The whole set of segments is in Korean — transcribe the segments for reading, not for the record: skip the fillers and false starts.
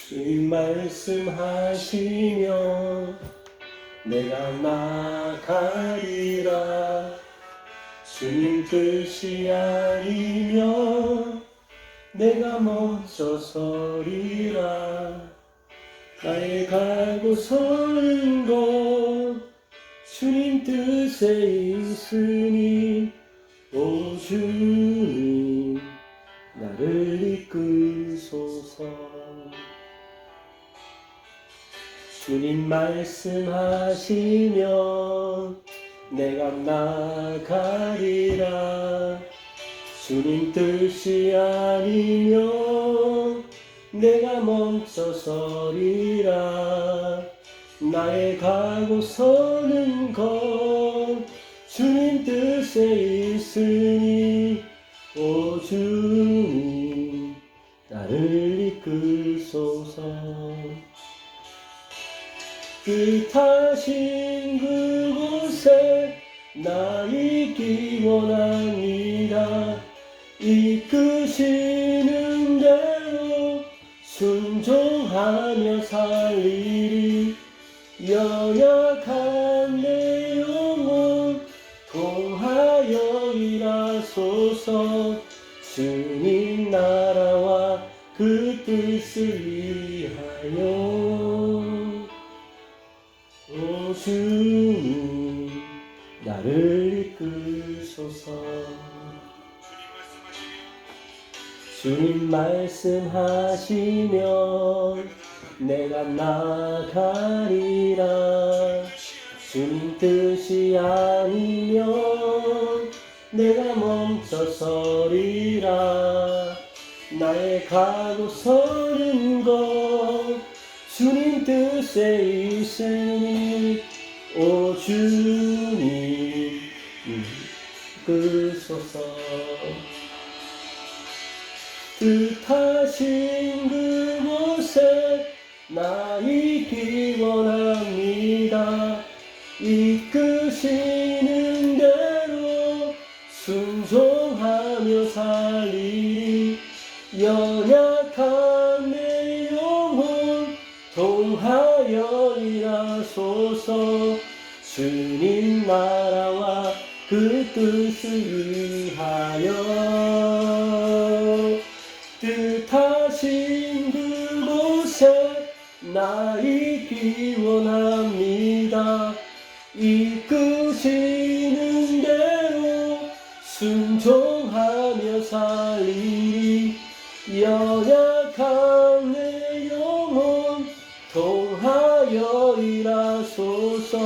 주님 말씀하시면 내가 나가리라. 주님 뜻이 아니면 내가 멈춰 서리라. 나의 가고 서는 것 주님 뜻에 있으니 오 주님 나를 이끄소서. 주님 말씀하시면 내가 나가리라. 주님 뜻이 아니면 내가 멈춰 서리라. 나의 가고 서는 것 주님 뜻에 있으니 오 주님 나를 이끄소서. 뜻하신 그곳에 나 있기 원합니다. 이끄시는 대로 순종하며 살리리. 연약한 내 영혼 통하여 일하소서. 주님 나라와 그 뜻을 위하여 오 주님 나를 이끄소서. 주님 말씀하시면 내가 나가리라. 주님 뜻이 아니면 내가 멈춰 서리라. 나의 가고 서는 것 주님 뜻에 있으니 오 주님 이끄소서. 뜻하신 그곳에 나 있기 원합니다. 이끄시는 대로 순종하며 살리리. 연약한 내 영혼 통하여 일하소서. 주님 나라와 그 뜻을 위하여 뜻하신 그곳에 나 있기 원합니다. 이끄시는 대로 순종하며 살리리. 연약한 내 영혼 통하여 일하소서.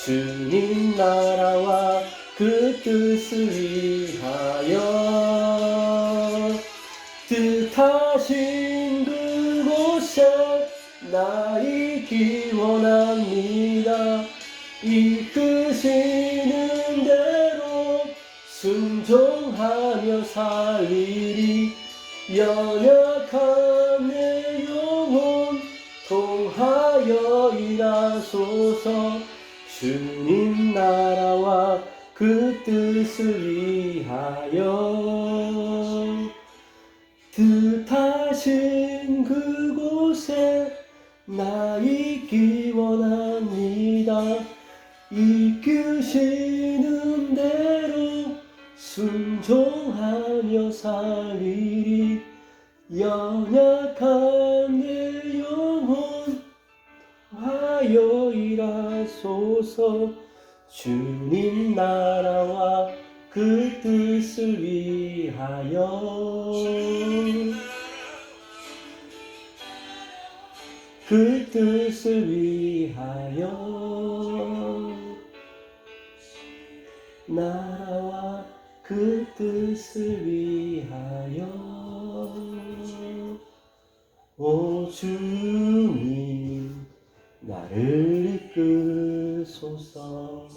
주님 나라와 그 뜻을 위하여 뜻하신 그곳에 나 있기 원합니다. 이끄시는 대로 순종하며 살리리. 연약한 내 영혼 통하여 일하소서. 주님 나라와 그 뜻을 위하여 뜻하신 그곳에 나 있기 원합니다. 이끄시는 대로 순종하며 살리리. 연약한 내 영혼 하여 일하소서. 주님 나라와 그 뜻을 위하여 그 뜻을 위하여 나라와 그 뜻을 위하여 오 주님 나를 이끄소서.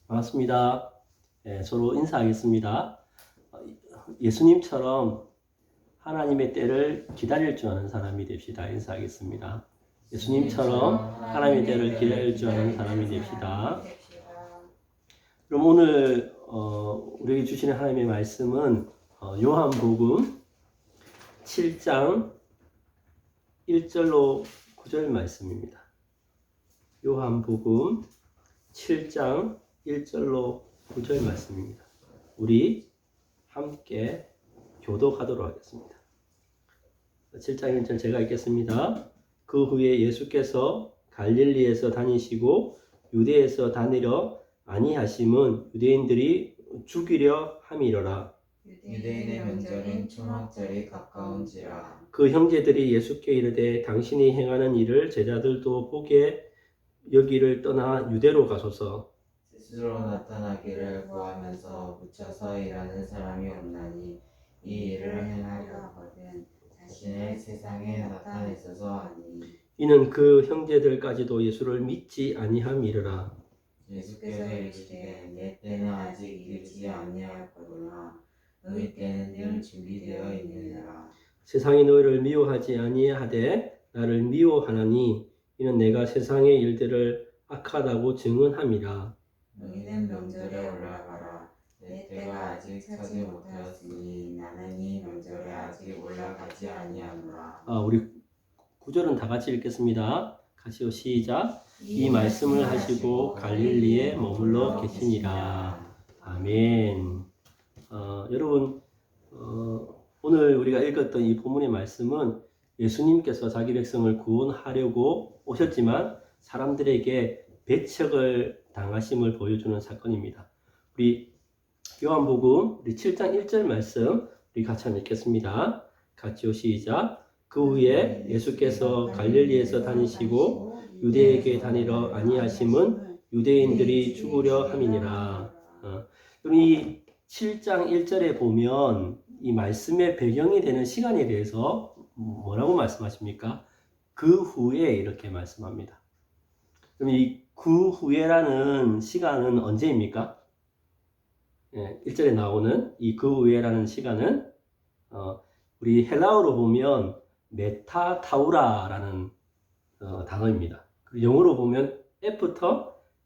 반갑습니다. 서로 인사하겠습니다. 예수님처럼 하나님의 때를 기다릴 줄 아는 사람이 됩시다. 인사하겠습니다. 예수님처럼 하나님의 때를 기다릴 줄 아는 사람이 됩시다. 그럼 오늘 우리에게 주시는 하나님의 말씀은 요한복음 7장 1절로 9절 말씀입니다. 요한복음 7장 1절로 9절 말씀입니다. 우리 함께 교독하도록 하겠습니다. 7장 1절 제가 읽겠습니다. 그 후에 예수께서 갈릴리에서 다니시고 유대에서 다니려 아니하심은 유대인들이 죽이려 함이로라. 유대인의 명절인 초막절이 가까운지라. 그 형제들이 예수께 이르되 당신이 행하는 일을 제자들도 보게 여기를 떠나 유대로 가소서. 스스로 나타나기를 구하면서 묻혀서 일하는 사람이 없나니 이 일을 행하려 하거든 자신을 세상에 나타내소서 하니. 이는 그 형제들까지도 예수를 믿지 아니함이로라. 예수께서 이르시되 내 때는 아직 이르지 아니하였거니와 너희 때는 늘 준비되어 있느니라. 세상이 너희를 미워하지 아니하되 나를 미워하나니 이는 내가 세상의 일들을 악하다고 증언함이라. 너희는 명절에 올라가라. 내 때가 아직 차지 못하였으니 나는 이 명절에 아직 올라가지 아니하노라. 우리 구절은 다 같이 읽겠습니다. 같이요, 시작. 이 말씀을 하시고 갈릴리에 머물러 계시니라. 아멘. 여러분, 오늘 우리가 읽었던 이 본문의 말씀은 예수님께서 자기 백성을 구원하려고 오셨지만 사람들에게 배척을 당하심을 보여주는 사건입니다. 우리 요한복음 우리 7장 1절 말씀 우리 같이 한번 읽겠습니다. 같이요, 시작. 그 후에 예수께서 갈릴리에서 다니시고 유대에게 다니러 아니하심은 유대인들이 죽으려 함이니라. 이 7장 1절에 보면 이 말씀의 배경이 되는 시간에 대해서 뭐라고 말씀하십니까? 그 후에 이렇게 말씀합니다. 그럼 이 그 후에라는 시간은 언제입니까? 1절에 나오는 이 그 후에라는 시간은 우리 헬라어로 보면 메타타우라라는 단어입니다. 영어로 보면 after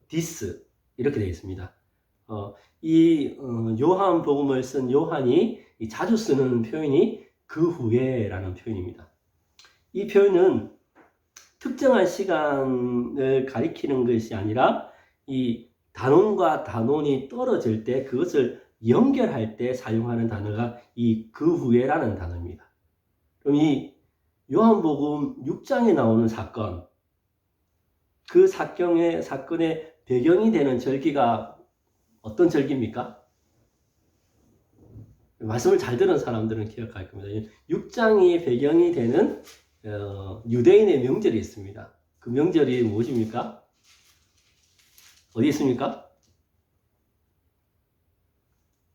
this 이렇게 되어 있습니다. 이 요한복음을 쓴 요한이 자주 쓰는 표현이 그 후에라는 표현입니다. 이 표현은 특정한 시간을 가리키는 것이 아니라 이 단원과 단원이 떨어질 때 그것을 연결할 때 사용하는 단어가 이 그 후에라는 단어입니다. 그럼 이 요한복음 6장에 나오는 사건, 그 사건의 배경이 되는 절기가 어떤 절기입니까? 말씀을 잘 들은 사람들은 기억할 겁니다. 6장이 배경이 되는 유대인의 명절이 있습니다. 그 명절이 무엇입니까? 어디 있습니까?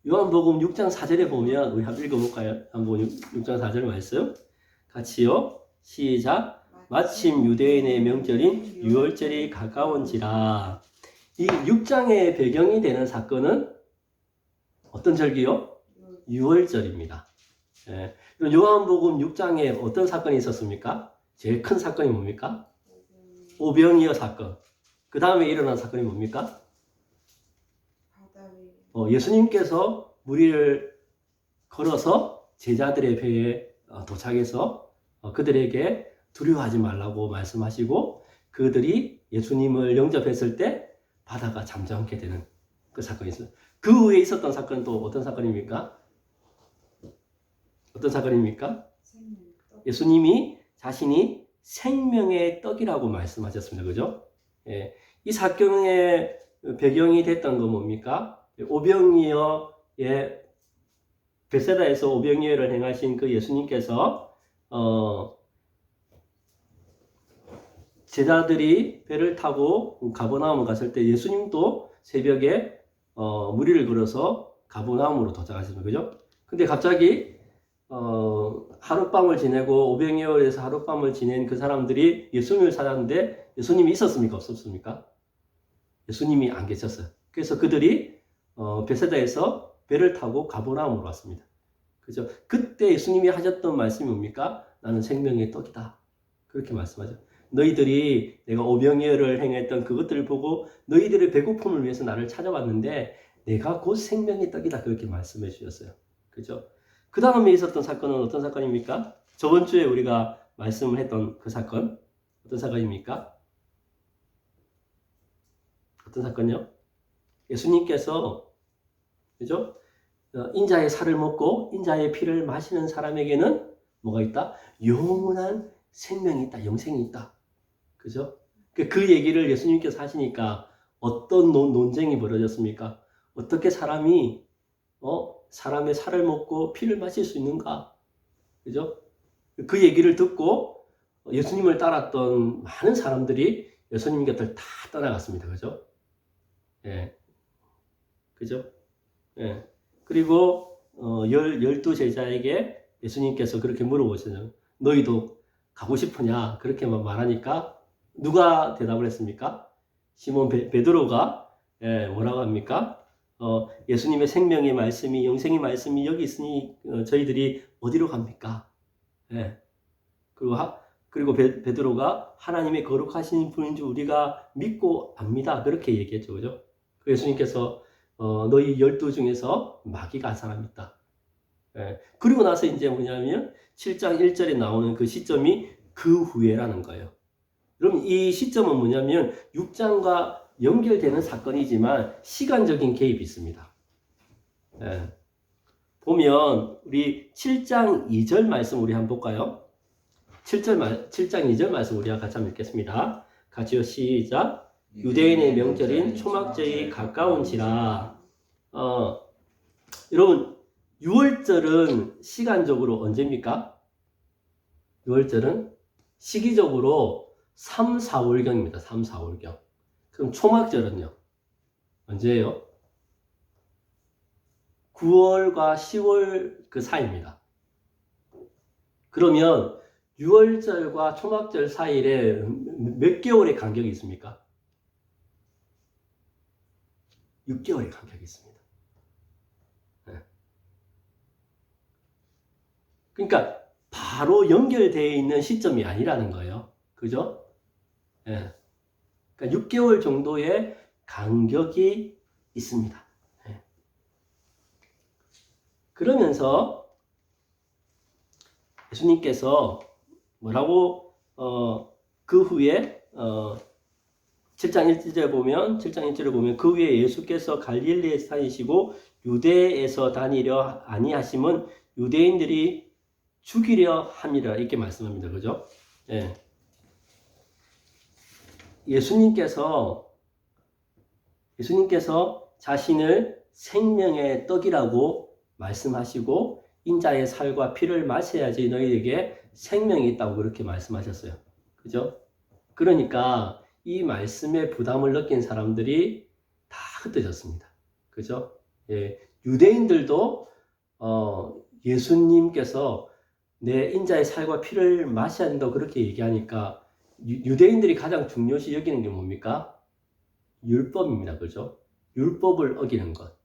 요한복음 6장 4절에 보면 우리 한번 읽어볼까요? 한번 6장 4절 말씀 같이요, 시작. 마침 유대인의 명절인 유월절이 가까운지라. 이 6장의 배경이 되는 사건은 어떤 절기요? 유월절입니다. 요한복음 6장에 어떤 사건이 있었습니까? 제일 큰 사건이 뭡니까? 오병이어 사건. 그 다음에 일어난 사건이 뭡니까? 예수님께서 무리를 걸어서 제자들의 배에 도착해서 그들에게 두려워하지 말라고 말씀하시고 그들이 예수님을 영접했을 때 바다가 잠잠게 되는 그 사건이 있어요. 그 후에 있었던 사건은 또 어떤 사건입니까? 어떤 사건입니까? 예수님이 자신이 생명의 떡이라고 말씀하셨습니다. 그죠? 이 사건의 배경이 됐던 건 뭡니까? 오병이어의 베세다에서 오병이어를 행하신 그 예수님께서 제자들이 배를 타고 가버나움을 갔을 때 예수님도 새벽에 무리를 걸어서 가버나움으로 도착하셨습니다. 그죠? 근데 갑자기 하룻밤을 지내고 오병이어에서 하룻밤을 지낸 그 사람들이 예수님을 찾았는데 예수님이 있었습니까? 없었습니까? 예수님이 안 계셨어요. 그래서 그들이 베세다에서 배를 타고 가버나움으로 왔습니다. 그죠? 그때 예수님이 하셨던 말씀이 뭡니까? 나는 생명의 떡이다. 그렇게 말씀하죠. 너희들이 내가 오병이어를 행했던 그것들을 보고 너희들의 배고픔을 위해서 나를 찾아왔는데 내가 곧 생명의 떡이다 그렇게 말씀해 주셨어요. 그죠? 그 다음에 있었던 사건은 어떤 사건입니까? 저번 주에 우리가 말씀을 했던 그 사건 어떤 사건입니까? 어떤 사건요? 예수님께서 그죠? 인자의 살을 먹고 인자의 피를 마시는 사람에게는 뭐가 있다? 영원한 생명이 있다. 영생이 있다. 그죠? 그 얘기를 예수님께서 하시니까 어떤 논쟁이 벌어졌습니까? 어떻게 사람이 사람의 살을 먹고 피를 마실 수 있는가? 그죠? 그 얘기를 듣고 예수님을 따랐던 많은 사람들이 예수님 곁을 다 떠나갔습니다. 그죠? 예. 그죠? 예. 그리고 12 제자에게 예수님께서 그렇게 물어보시죠. 너희도 가고 싶으냐? 그렇게만 말하니까 누가 대답을 했습니까? 시몬 베드로가 뭐라고 합니까? 예수님의 생명의 말씀이 영생의 말씀이 여기 있으니 저희들이 어디로 갑니까? 예. 그리고 베드로가 하나님의 거룩하신 분인 줄 우리가 믿고 압니다. 그렇게 얘기했죠. 그죠? 예수님께서 너희 12 중에서 마귀가 한 사람이 있다. 예. 그리고 나서 이제 뭐냐면 7장 1절에 나오는 그 시점이 그 후에라는 거예요. 그럼 이 시점은 뭐냐면 6장과 연결되는 사건이지만 시간적인 개입이 있습니다. 예. 보면 우리 7장 2절 말씀 우리 한번 볼까요? 7장 2절 말씀 우리가 같이 한번 읽겠습니다. 같이요. 시작. 유대인의 명절인 초막절이 가까운지라. 여러분 6월절은 시간적으로 언제입니까? 6월절은 시기적으로 3, 4월경입니다. 3, 4월경. 그럼 초막절은요? 언제예요? 9월과 10월 그 사이입니다. 그러면 6월절과 초막절 사이에 몇 개월의 간격이 있습니까? 6개월의 간격이 있습니다. 네. 그러니까 바로 연결되어 있는 시점이 아니라는 거예요. 그죠? 네. 그러니까 6개월 정도의 간격이 있습니다. 네. 그러면서 예수님께서 뭐라고 그 후에 7장 1절에 보면 그 후에 예수께서 갈릴리에 다니시고 유대에서 다니려 아니하심은 유대인들이 죽이려 함이라 이렇게 말씀합니다. 그죠? 예. 예수님께서 자신을 생명의 떡이라고 말씀하시고 인자의 살과 피를 마셔야지 너희에게 생명이 있다고 그렇게 말씀하셨어요. 그죠? 그러니까 이 말씀에 부담을 느낀 사람들이 다 흩어졌습니다. 그죠? 예, 유대인들도 예수님께서 내 인자의 살과 피를 마셔야 된다고 그렇게 얘기하니까 유대인들이 가장 중요시 여기는 게 뭡니까? 율법입니다. 그죠? 율법을 어기는 것.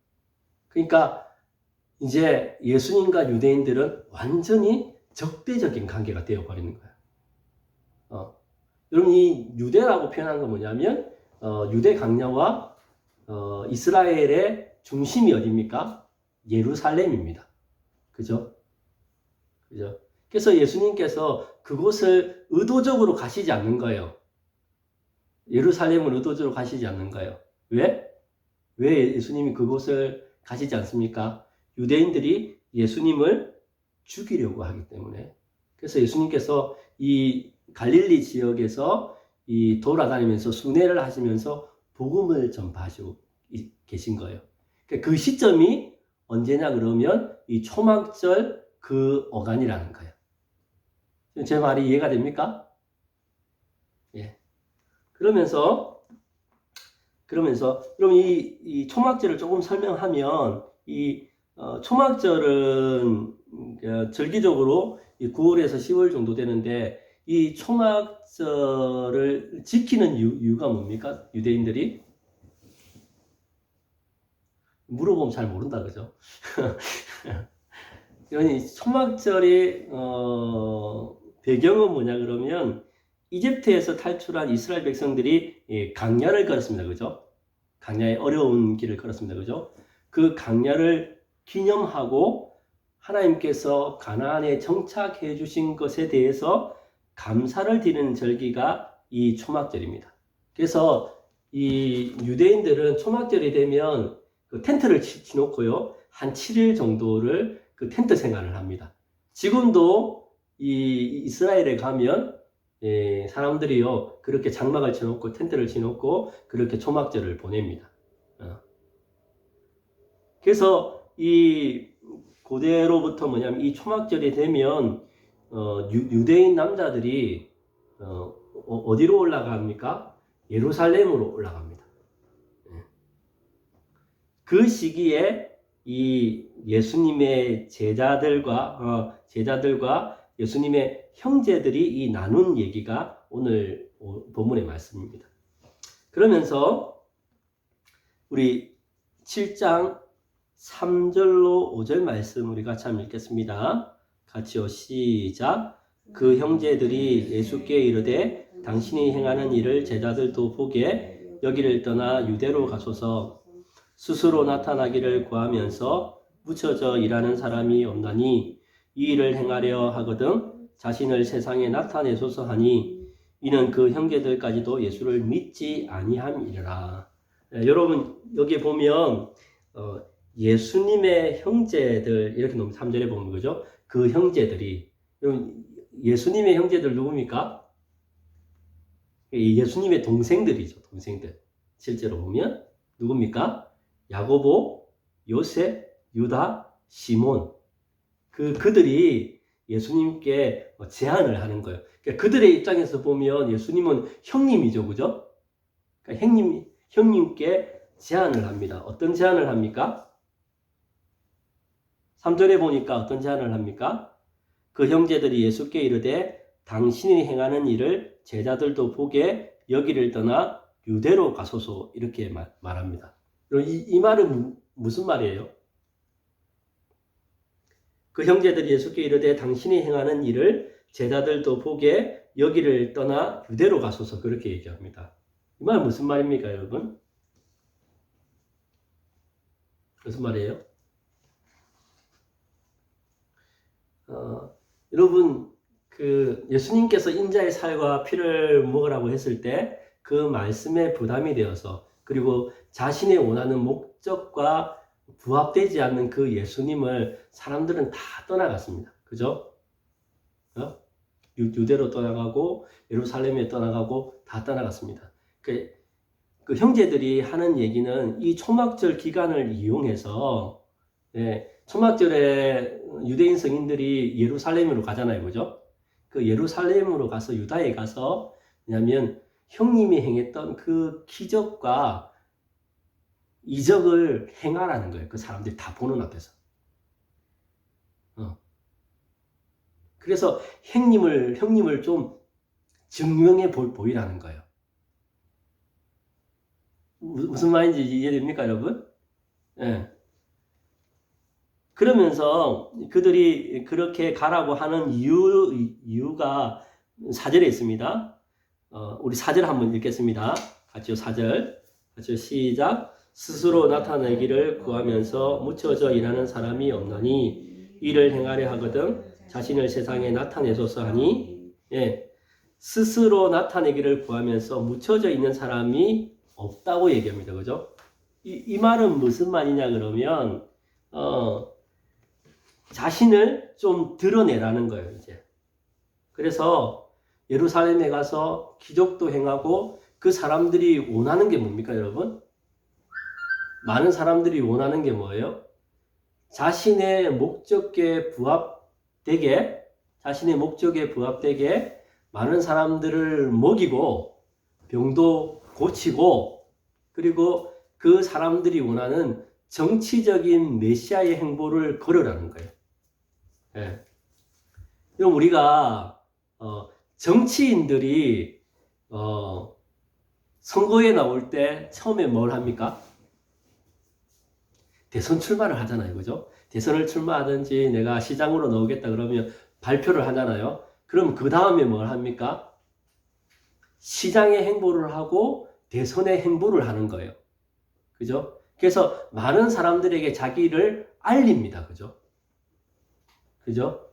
그러니까 이제 예수님과 유대인들은 완전히 적대적인 관계가 되어버리는 거예요. 여러분 이 유대라고 표현한 건 뭐냐면 유대 강야와 이스라엘의 중심이 어디입니까? 예루살렘입니다. 그죠? 그죠? 그래서 예수님께서 그곳을 의도적으로 가시지 않는 거예요. 예루살렘을 의도적으로 가시지 않는 거예요. 왜? 왜 예수님이 그곳을 가시지 않습니까? 유대인들이 예수님을 죽이려고 하기 때문에. 그래서 예수님께서 이 갈릴리 지역에서 이 돌아다니면서 순회를 하시면서 복음을 전파하시고 계신 거예요. 그 시점이 언제냐 그러면 이 초막절 그 어간이라는 거예요. 제 말이 이해가 됩니까? 예. 그러면서 그럼 이 초막절을 조금 설명하면 이 초막절은 절기적으로 9월에서 10월 정도 되는데 이 초막절을 지키는 이유가 뭡니까? 유대인들이 물어보면 잘 모른다 그죠? 이 초막절의 배경은 뭐냐 그러면 이집트에서 탈출한 이스라엘 백성들이 강야를 걸었습니다. 그죠? 강야의 어려운 길을 걸었습니다. 그죠? 그 강야를 기념하고 하나님께서 가나안에 정착해 주신 것에 대해서 감사를 드리는 절기가 이 초막절입니다. 그래서 이 유대인들은 초막절이 되면 그 텐트를 치놓고요. 한 7일 정도를 그 텐트 생활을 합니다. 지금도 이 이스라엘에 가면 사람들이요 그렇게 장막을 쳐놓고 텐트를 치놓고 그렇게 초막절을 보냅니다. 그래서 이 고대로부터 뭐냐면 이 초막절이 되면 유대인 남자들이 어디로 올라갑니까? 예루살렘으로 올라갑니다. 그 시기에 이 예수님의 제자들과 예수님의 형제들이 이 나눈 얘기가 오늘 본문의 말씀입니다. 그러면서 우리 7장 3절로 5절 말씀 우리 같이 한번 읽겠습니다. 같이요. 시작. 그 형제들이 예수께 이르되 당신이 행하는 일을 제자들도 보게 여기를 떠나 유대로 가소서. 스스로 나타나기를 구하면서 묻혀져 일하는 사람이 없나니 이 일을 행하려 하거든 자신을 세상에 나타내소서 하니 이는 그 형제들까지도 예수를 믿지 아니함이라. 여러분 여기 보면 예수님의 형제들 이렇게 3절에 보면 그죠? 그 형제들이 예수님의 형제들 누굽니까? 예수님의 동생들이죠. 동생들. 실제로 보면 누굽니까? 야고보, 요셉, 유다, 시몬. 그들이 예수님께 제안을 하는 거예요. 그러니까 그들의 입장에서 보면 예수님은 형님이죠. 그죠? 그러니까 형님께 제안을 합니다. 어떤 제안을 합니까? 3절에 보니까 어떤 제안을 합니까? 그 형제들이 예수께 이르되 당신이 행하는 일을 제자들도 보게 여기를 떠나 유대로 가소서 이렇게 말합니다. 이 말은 무슨 말이에요? 그 형제들이 예수께 이르되 당신이 행하는 일을 제자들도 보게 여기를 떠나 유대로 가소서 그렇게 얘기합니다. 이 말은 무슨 말입니까, 여러분? 무슨 말이에요? 여러분 그 예수님께서 인자의 살과 피를 먹으라고 했을 때 그 말씀에 부담이 되어서 그리고 자신이 원하는 목적과 부합되지 않는 그 예수님을 사람들은 다 떠나갔습니다. 그죠? 유대로 떠나가고 예루살렘에 떠나가고 다 떠나갔습니다. 그 형제들이 하는 얘기는 이 초막절 기간을 이용해서 초막절에 유대인 성인들이 예루살렘으로 가잖아요. 그죠? 그 예루살렘으로 가서 유다에 가서 왜냐하면 형님이 행했던 그 기적과 이적을 행하라는 거예요. 그 사람들이 다 보는 앞에서. 그래서 형님을 좀 증명해 보이라는 거예요. 무슨 말인지 이해됩니까, 여러분? 예. 그러면서 그들이 그렇게 가라고 하는 이유가 4절에 있습니다. 우리 4절 한번 읽겠습니다. 같이요. 4절. 같이요. 시작. 스스로 나타내기를 구하면서 묻혀져 일하는 사람이 없나니 이를 행하려 하거든 자신을 세상에 나타내소서 하니 스스로 나타내기를 구하면서 묻혀져 있는 사람이 없다고 얘기합니다. 그죠? 이 말은 무슨 말이냐 그러면 자신을 좀 드러내라는 거예요. 이제. 그래서 예루살렘에 가서 기적도 행하고 그 사람들이 원하는 게 뭡니까, 여러분? 많은 사람들이 원하는 게 뭐예요? 자신의 목적에 부합되게 많은 사람들을 먹이고 병도 고치고 그리고 그 사람들이 원하는 정치적인 메시아의 행보를 걸으라는 거예요. 그럼 우리가 정치인들이 선거에 나올 때 처음에 뭘 합니까? 대선 출마를 하잖아요. 그죠? 대선을 출마하든지 내가 시장으로 나오겠다 그러면 발표를 하잖아요. 그럼 그 다음에 뭘 합니까? 시장의 행보를 하고 대선의 행보를 하는 거예요. 그죠? 그래서 많은 사람들에게 자기를 알립니다. 그죠? 그죠?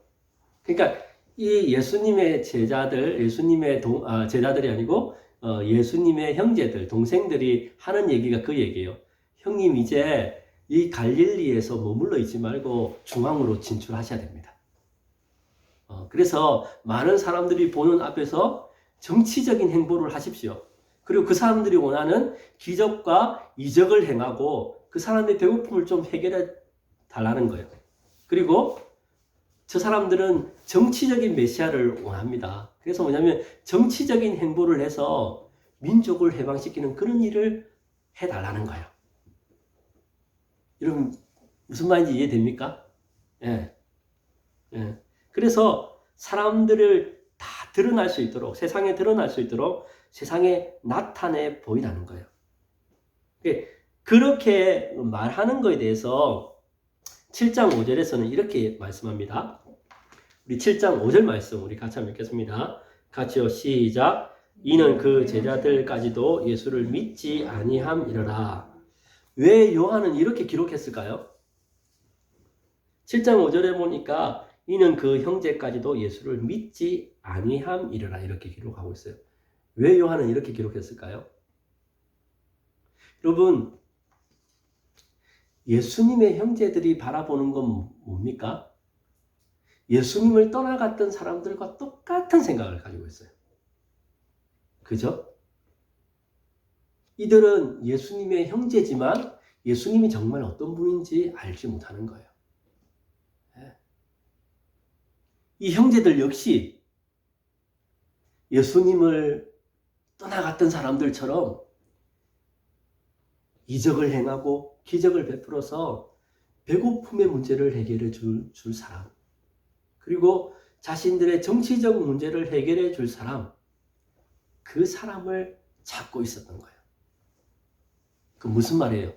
그러니까 이 예수님의 제자들, 예수님의 제자들이 아니고 예수님의 형제들, 동생들이 하는 얘기가 그 얘기예요. 형님 이제 이 갈릴리에서 머물러 있지 말고 중앙으로 진출하셔야 됩니다. 그래서 많은 사람들이 보는 앞에서 정치적인 행보를 하십시오. 그리고 그 사람들이 원하는 기적과 이적을 행하고 그 사람의 배고픔을 좀 해결해 달라는 거예요. 그리고 저 사람들은 정치적인 메시아를 원합니다. 그래서 뭐냐면 정치적인 행보를 해서 민족을 해방시키는 그런 일을 해달라는 거예요. 여러분 무슨 말인지 이해됩니까? 예. 예. 그래서 사람들을 다 드러날 수 있도록, 세상에 드러날 수 있도록 세상에 나타내 보이라는 거예요. 그렇게 말하는 거에 대해서 7장 5절에서는 이렇게 말씀합니다. 우리 7장 5절 말씀 우리 같이 한번 읽겠습니다. 같이요. 시작. 이는 그 제자들까지도 예수를 믿지 아니함이러라. 왜 요한은 이렇게 기록했을까요? 7장 5절에 보니까 이는 그 형제까지도 예수를 믿지 아니함이러라 이렇게 기록하고 있어요. 왜 요한은 이렇게 기록했을까요? 여러분 예수님의 형제들이 바라보는 건 뭡니까? 예수님을 떠나갔던 사람들과 똑같은 생각을 가지고 있어요. 그죠? 이들은 예수님의 형제지만 예수님이 정말 어떤 분인지 알지 못하는 거예요. 이 형제들 역시 예수님을 떠나갔던 사람들처럼 이적을 행하고 기적을 베풀어서 배고픔의 문제를 해결해 줄 사람, 그리고 자신들의 정치적 문제를 해결해 줄 사람, 그 사람을 찾고 있었던 거예요. 그 무슨 말이에요?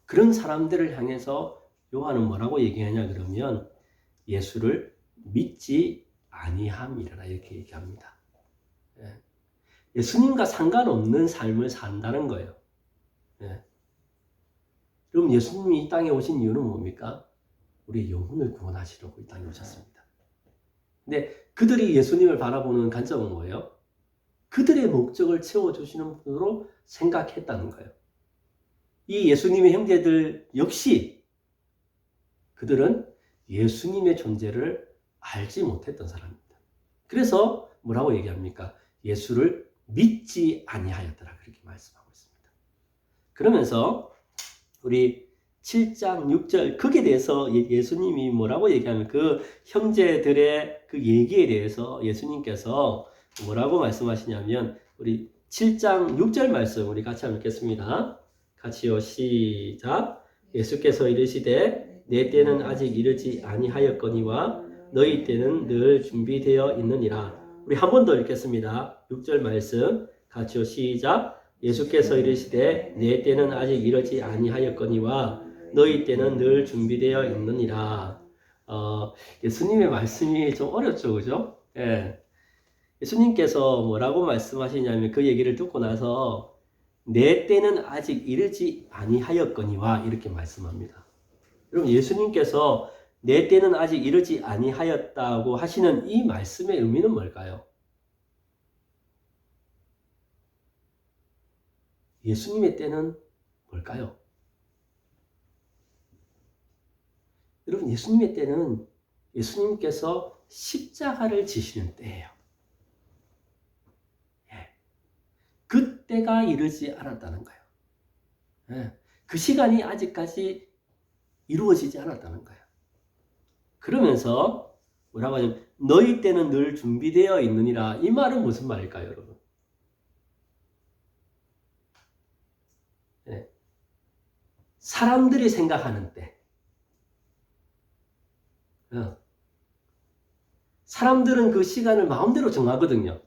그런 사람들을 향해서 요한은 뭐라고 얘기하냐 그러면 예수를 믿지 아니함이라 이렇게 얘기합니다. 예수님과 상관없는 삶을 산다는 거예요. 그럼 예수님이 이 땅에 오신 이유는 뭡니까? 우리의 영혼을 구원하시려고 이 땅에 오셨습니다. 근데 그들이 예수님을 바라보는 관점은 뭐예요? 그들의 목적을 채워주시는 분으로 생각했다는 거예요. 이 예수님의 형제들 역시 그들은 예수님의 존재를 알지 못했던 사람입니다. 그래서 뭐라고 얘기합니까? 예수를 믿지 아니하였더라 그렇게 말씀하고 있습니다. 그러면서 우리 7장 6절 거기에 대해서 예수님이 뭐라고 얘기하면 그 형제들의 그 얘기에 대해서 예수님께서 뭐라고 말씀하시냐면 우리 7장 6절 말씀 우리 같이 한번 읽겠습니다. 같이요. 시작. 예수께서 이르시되 내 때는 아직 이르지 아니하였거니와 너희 때는 늘 준비되어 있느니라. 우리 한 번 더 읽겠습니다. 6절 말씀 같이요. 시작. 예수께서 이르시되 내 때는 아직 이르지 아니하였거니와 너희 때는 늘 준비되어 있느니라. 예수님의 말씀이 좀 어렵죠, 그죠? 예. 예수님께서 뭐라고 말씀하시냐면 그 얘기를 듣고 나서 내 때는 아직 이르지 아니하였거니와 이렇게 말씀합니다. 여러분 예수님께서 내 때는 아직 이르지 아니하였다고 하시는 이 말씀의 의미는 뭘까요? 예수님의 때는 뭘까요? 여러분 예수님의 때는 예수님께서 십자가를 지시는 때예요. 그 때가 이르지 않았다는 거예요. 그 시간이 아직까지 이루어지지 않았다는 거예요. 그러면서 뭐라고 하냐면 너희 때는 늘 준비되어 있느니라. 이 말은 무슨 말일까요, 여러분? 사람들이 생각하는 때. 사람들은 그 시간을 마음대로 정하거든요.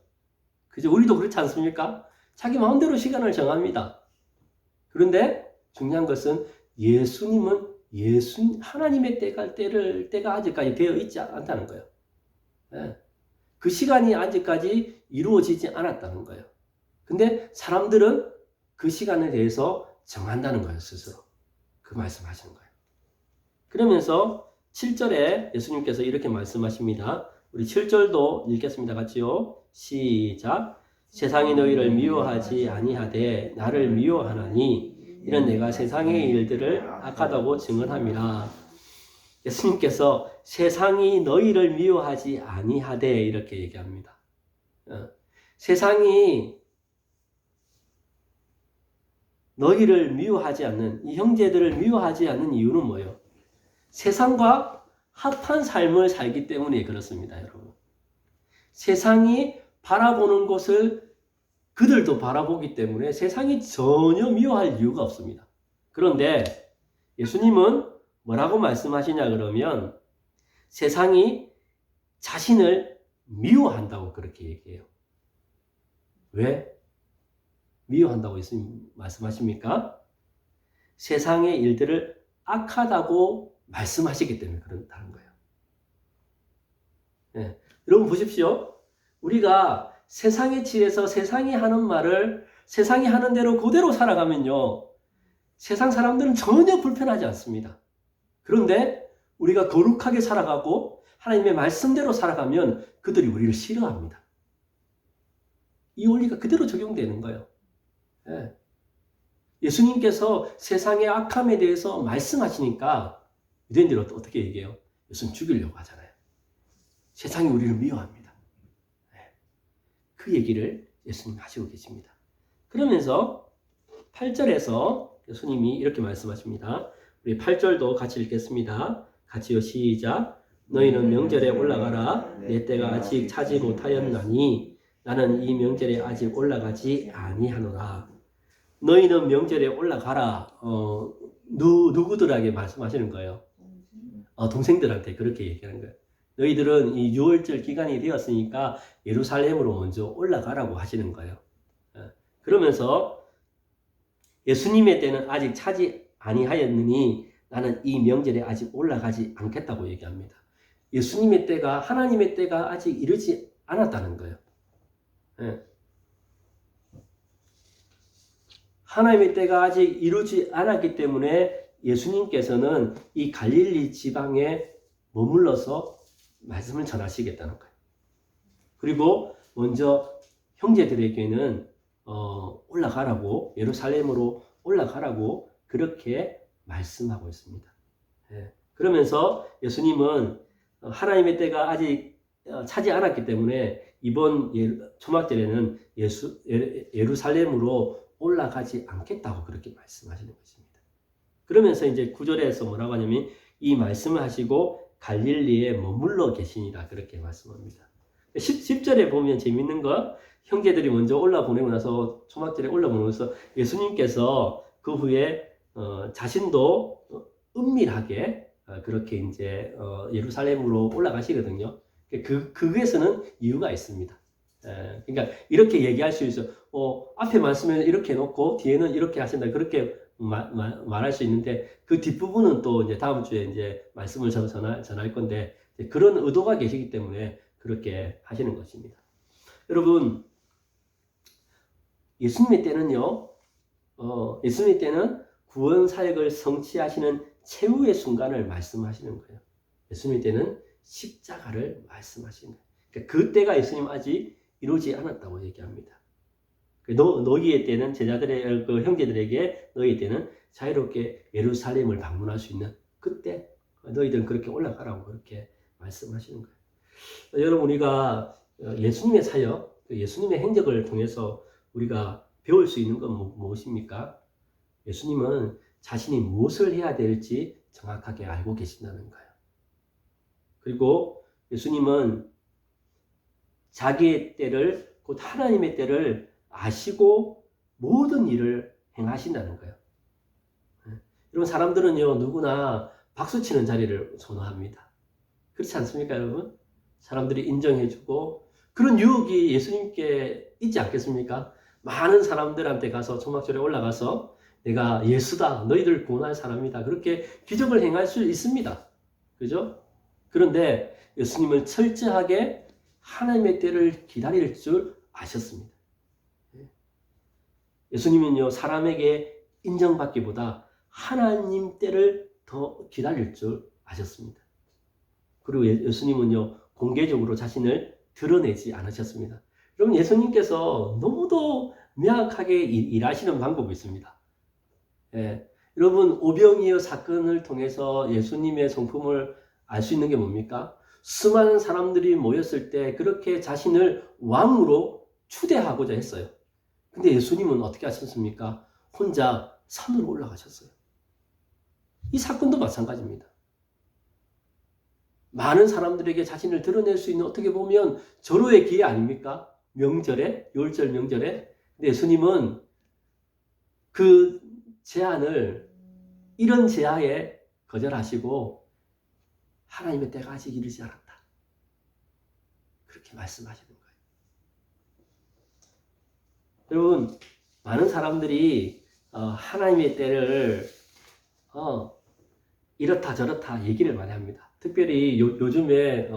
그죠? 우리도 그렇지 않습니까? 자기 마음대로 시간을 정합니다. 그런데 중요한 것은 예수님은 하나님의 때가 아직까지 되어 있지 않다는 거예요. 그 시간이 아직까지 이루어지지 않았다는 거예요. 근데 사람들은 그 시간에 대해서 정한다는 거예요, 스스로. 그 말씀하시는 거예요. 그러면서 7절에 예수님께서 이렇게 말씀하십니다. 우리 7절도 읽겠습니다. 같이요. 시작. 세상이 너희를 미워하지 아니하되 나를 미워하나니 이는 내가 세상의 일들을 악하다고 증언함이라. 예수님께서 세상이 너희를 미워하지 아니하되 이렇게 얘기합니다. 세상이 너희를 미워하지 않는, 이 형제들을 미워하지 않는 이유는 뭐예요? 세상과 합한 삶을 살기 때문에 그렇습니다, 여러분. 세상이 바라보는 것을 그들도 바라보기 때문에 세상이 전혀 미워할 이유가 없습니다. 그런데 예수님은 뭐라고 말씀하시냐 그러면 세상이 자신을 미워한다고 그렇게 얘기해요. 왜? 미워한다고 예수님 말씀하십니까? 세상의 일들을 악하다고 말씀하시기 때문에 그렇다는 거예요. 네. 여러분 보십시오. 우리가 세상에 취해서 세상이 하는 말을 세상이 하는 대로 그대로 살아가면요. 세상 사람들은 전혀 불편하지 않습니다. 그런데 우리가 거룩하게 살아가고 하나님의 말씀대로 살아가면 그들이 우리를 싫어합니다. 이 원리가 그대로 적용되는 거예요. 예. 예수님께서 세상의 악함에 대해서 말씀하시니까 유대인들은 어떻게 얘기해요? 예수님 죽이려고 하잖아요. 세상이 우리를 미워합니다. 예. 그 얘기를 예수님 하시고 계십니다. 그러면서 8절에서 예수님이 이렇게 말씀하십니다. 우리 8절도 같이 읽겠습니다. 같이요. 시작. 너희는 명절에 올라가라. 내 때가 아직 차지 못하였나니 나는 이 명절에 아직 올라가지 아니하노라. 너희는 명절에 올라가라. 누구들에게 말씀하시는 거예요? 동생들한테 그렇게 얘기하는 거예요. 너희들은 이 6월절 기간이 되었으니까 예루살렘으로 먼저 올라가라고 하시는 거예요. 그러면서 예수님의 때는 아직 차지 아니하였느니 나는 이 명절에 아직 올라가지 않겠다고 얘기합니다. 예수님의 때가, 하나님의 때가 아직 이르지 않았다는 거예요. 하나님의 때가 아직 이루지 않았기 때문에 예수님께서는 이 갈릴리 지방에 머물러서 말씀을 전하시겠다는 거예요. 그리고 먼저 형제들에게는 올라가라고, 예루살렘으로 올라가라고 그렇게 말씀하고 있습니다. 그러면서 예수님은 하나님의 때가 아직 차지 않았기 때문에 이번 초막절에는 예루살렘으로 올라가지 않겠다고 그렇게 말씀하시는 것입니다. 그러면서 이제 9절에서 뭐라고 하냐면 이 말씀을 하시고 갈릴리에 머물러 계시니라 그렇게 말씀합니다. 10절에 보면 재밌는 거, 형제들이 먼저 올라보내고 나서 초막절에 올라보면서 예수님께서 그 후에 자신도 은밀하게 그렇게 이제 예루살렘으로 올라가시거든요. 그것에는 이유가 있습니다. 그러니까 이렇게 얘기할 수 있어요. 앞에 말씀에는 이렇게 해놓고 뒤에는 이렇게 하신다. 그렇게 말할 수 있는데 그 뒷부분은 또 이제 다음 주에 이제 말씀을 전할 건데 그런 의도가 계시기 때문에 그렇게 하시는 것입니다. 여러분, 예수님의 때는요, 예수님의 때는 구원 사역을 성취하시는 최후의 순간을 말씀하시는 거예요. 예수님의 때는 십자가를 말씀하시는 거예요. 그러니까 그 때가 예수님 아직 이루지 않았다고 얘기합니다. 너희의 때는 제자들의 그 형제들에게 너희의 때는 자유롭게 예루살렘을 방문할 수 있는 그때 너희들은 그렇게 올라가라고 그렇게 말씀하시는 거예요. 여러분, 우리가 예수님의 사역, 예수님의 행적을 통해서 우리가 배울 수 있는 건 무엇입니까? 예수님은 자신이 무엇을 해야 될지 정확하게 알고 계신다는 거예요. 그리고 예수님은 자기의 때를, 곧 하나님의 때를 아시고 모든 일을 행하신다는 거예요. 여러분, 사람들은요, 누구나 박수치는 자리를 선호합니다. 그렇지 않습니까, 여러분? 사람들이 인정해주고, 그런 유혹이 예수님께 있지 않겠습니까? 많은 사람들한테 가서 초막절에 올라가서 내가 예수다, 너희들 구원할 사람이다, 그렇게 기적을 행할 수 있습니다. 그죠? 그런데 예수님은 철저하게 하나님의 때를 기다릴 줄 아셨습니다. 예수님은요, 사람에게 인정받기보다 하나님 때를 더 기다릴 줄 아셨습니다. 그리고 예수님은요, 공개적으로 자신을 드러내지 않으셨습니다. 여러분, 예수님께서 너무도 명확하게 일하시는 방법이 있습니다. 예, 여러분, 오병이어 사건을 통해서 예수님의 성품을 알 수 있는 게 뭡니까? 수많은 사람들이 모였을 때 그렇게 자신을 왕으로 추대하고자 했어요. 근데 예수님은 어떻게 하셨습니까? 혼자 산으로 올라가셨어요. 이 사건도 마찬가지입니다. 많은 사람들에게 자신을 드러낼 수 있는, 어떻게 보면 절호의 기회 아닙니까? 명절에, 율절 명절에. 근데 예수님은 그 제안을, 이런 제안에 거절하시고 하나님의 때가 아직 이르지 않았다, 그렇게 말씀하시는 거예요. 여러분, 많은 사람들이 하나님의 때를 이렇다 저렇다 얘기를 많이 합니다. 특별히 요즘에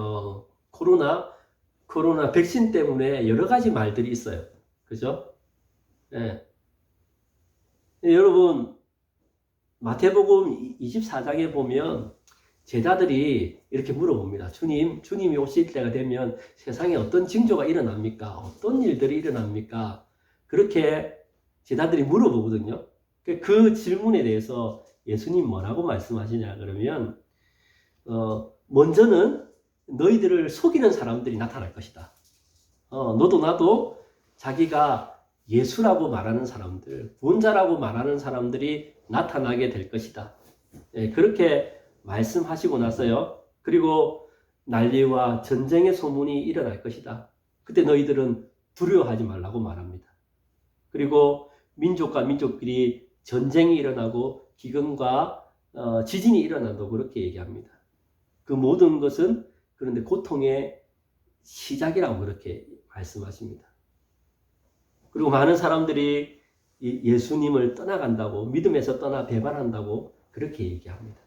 코로나 백신 때문에 여러 가지 말들이 있어요. 그죠? 네. 여러분, 마태복음 24장에 보면 제자들이 이렇게 물어봅니다. 주님이 오실 때가 되면 세상에 어떤 징조가 일어납니까? 어떤 일들이 일어납니까? 그렇게 제자들이 물어보거든요. 그 질문에 대해서 예수님 뭐라고 말씀하시냐 그러면, 먼저는 너희들을 속이는 사람들이 나타날 것이다. 너도 나도 자기가 예수라고 말하는 사람들, 구원자라고 말하는 사람들이 나타나게 될 것이다. 예, 그렇게 말씀하시고 나서요. 그리고 난리와 전쟁의 소문이 일어날 것이다. 그때 너희들은 두려워하지 말라고 말합니다. 그리고 민족과 민족끼리 전쟁이 일어나고 기근과 지진이 일어난다고 그렇게 얘기합니다. 그 모든 것은 그런데 고통의 시작이라고 그렇게 말씀하십니다. 그리고 많은 사람들이 예수님을 떠나간다고, 믿음에서 떠나 배반한다고 그렇게 얘기합니다.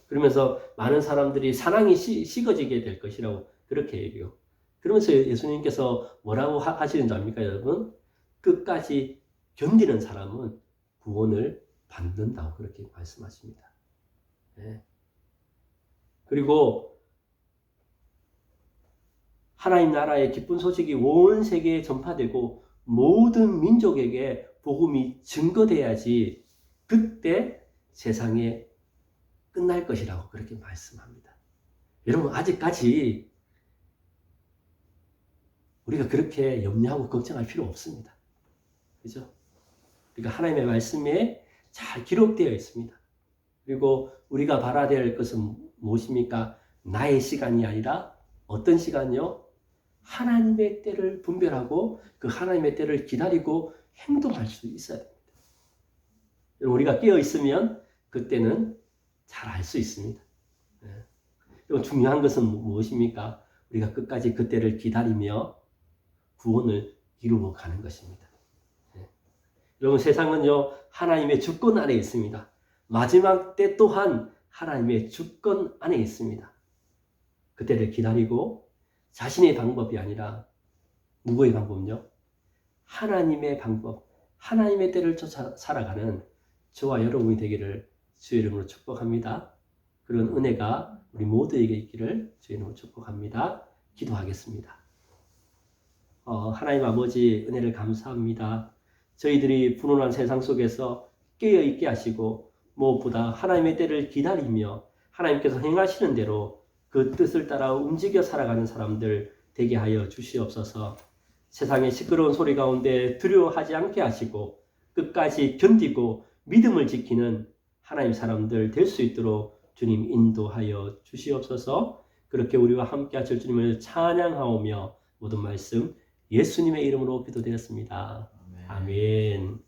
그러면서 많은 사람들이 사랑이 식어지게 될 것이라고 그렇게 얘기해요. 그러면서 예수님께서 뭐라고 하시는지 압니까, 여러분? 끝까지 견디는 사람은 구원을 받는다고 그렇게 말씀하십니다. 네. 그리고 하나님 나라의 기쁜 소식이 온 세계에 전파되고 모든 민족에게 복음이 증거돼야지 그때 세상에 끝날 것이라고 그렇게 말씀합니다. 여러분, 아직까지 우리가 그렇게 염려하고 걱정할 필요 없습니다. 그죠? 그러니까 하나님의 말씀에 잘 기록되어 있습니다. 그리고 우리가 바라야 될 것은 무엇입니까? 나의 시간이 아니라 어떤 시간이요? 하나님의 때를 분별하고 그 하나님의 때를 기다리고 행동할 수 있어야 됩니다. 우리가 깨어 있으면 그때는 잘 알 수 있습니다. 그리고 중요한 것은 무엇입니까? 우리가 끝까지 그때를 기다리며 구원을 이루어 가는 것입니다. 여러분, 세상은요, 하나님의 주권 안에 있습니다. 마지막 때 또한 하나님의 주권 안에 있습니다. 그때를 기다리고 자신의 방법이 아니라 누구의 방법요? 하나님의 방법, 하나님의 때를 쫓아 살아가는 저와 여러분이 되기를 주의 이름으로 축복합니다. 그런 은혜가 우리 모두에게 있기를 주의 이름으로 축복합니다. 기도하겠습니다. 하나님 아버지, 은혜를 감사합니다. 저희들이 불온한 세상 속에서 깨어있게 하시고 무엇보다 하나님의 때를 기다리며 하나님께서 행하시는 대로 그 뜻을 따라 움직여 살아가는 사람들 되게 하여 주시옵소서. 세상의 시끄러운 소리 가운데 두려워하지 않게 하시고 끝까지 견디고 믿음을 지키는 하나님 사람들 될 수 있도록 주님 인도하여 주시옵소서. 그렇게 우리와 함께 하실 주님을 찬양하오며 모든 말씀 예수님의 이름으로 기도드렸습니다. 아멘.